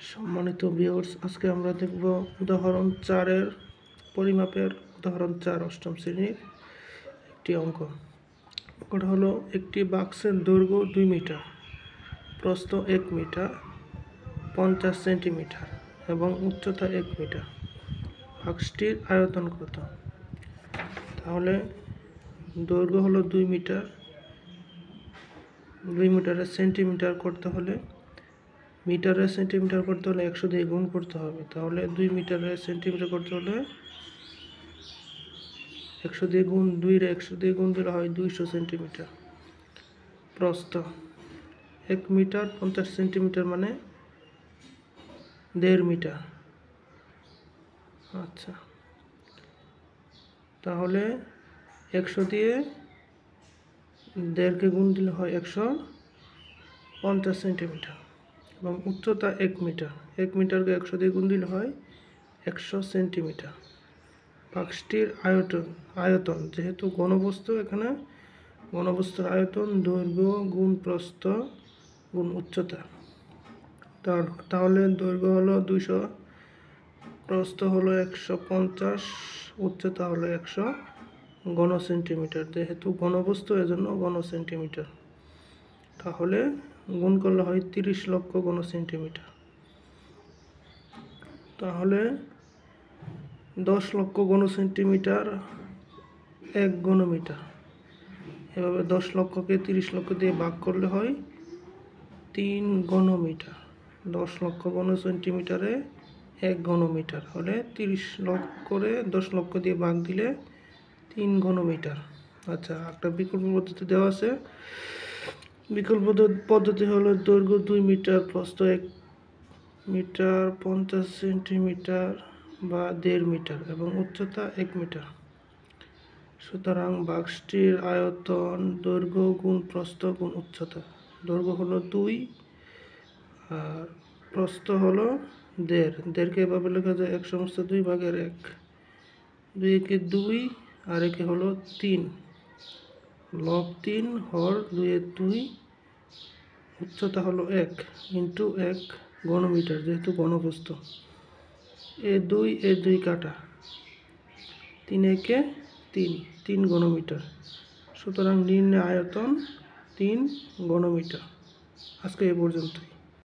সম্মানিত ভিউয়ার্স, আজকে আমরা দেখব উদাহরণ 4-এর পরিমাপের উদাহরণ 4 অষ্টম শ্রেণীর একটি অঙ্ক। অঙ্কটা হলো একটি বাক্সের দৈর্ঘ্য 2 মিটার, প্রস্থ 1 মিটার 50 সেন্টিমিটার এবং উচ্চতা 1 মিটার। বাক্সটির আয়তন কত? তাহলে দৈর্ঘ্য হলো 2 মিটার, 2 মিটারের সেন্টিমিটার করতে হলে মিটারের সেন্টিমিটার করতে হলে 100 দিয়ে গুণ করতে হবে। তাহলে 2 মিটারের সেন্টিমিটার করতে হলে 100 দিয়ে গুণ 100 দিয়ে গুণ দিলে হয় 200 সেন্টিমিটার। প্রস্থ 1 মিটার 50 সেন্টিমিটার মানে 1.5 মিটার। আচ্ছা, তাহলে 100 দিয়ে 1.5কে গুণ দিলে হয় 150 সেন্টিমিটার এবং উচ্চতা 1 মিটার। 1 মিটারকে 100 দিয়ে গুণ দিলে হয় 100 সেন্টিমিটার। বাক্সটির আয়তন যেহেতু ঘনবস্তু, এখানে ঘনবস্তুর আয়তন দৈর্ঘ্য গুণ প্রস্থ গুণ উচ্চতা। তাহলে দৈর্ঘ্য হলো 200, প্রস্থ হলো 150, উচ্চতা হলো 100 ঘন সেন্টিমিটার। যেহেতু ঘনবস্তু এজন্য ঘন সেন্টিমিটার। তাহলে গুণ করলে হয় 30 লক্ষ ঘন সেন্টিমিটার। তাহলে 10 লক্ষ ঘন সেন্টিমিটার 1 ঘনমিটার। এভাবে 10 লক্ষকে 30 লক্ষ দিয়ে ভাগ করলে হয় 3 ঘনমিটার। 10 লক্ষ ঘন সেন্টিমিটারে 1 ঘনমিটার হলে 30 লক্ষ করে 10 লক্ষ দিয়ে ভাগ দিলে 3 ঘনমিটার। আচ্ছা, একটা বিকল্প পদ্ধতি দেওয়া আছে। বিকল্প পদ্ধতি হলো দৈর্ঘ্য 2 মিটার, প্রস্থ 1 মিটার 50 সেন্টিমিটার বা 1.5 মিটার এবং উচ্চতা 1 মিটার। সুতরাং বাক্সটির আয়তন দৈর্ঘ্য গুণ প্রস্থ গুণ উচ্চতা। দৈর্ঘ্য হলো 2 আর প্রস্থ হলো 1.5। 1.5কে এভাবে লেখা যায় 1/2 2 একে 2 আর একে হলো 3, লব 3 হর 2 এর 2। উচ্চতা হলো 1 ইন্টু 1 ঘনমিটার, যেহেতু ঘনবস্তু। এ 2 কাটা, 3 একে 3 ঘনমিটার। সুতরাং নির্ণয় আয়তন 3 ঘনমিটার। আজকে এ পর্যন্ত।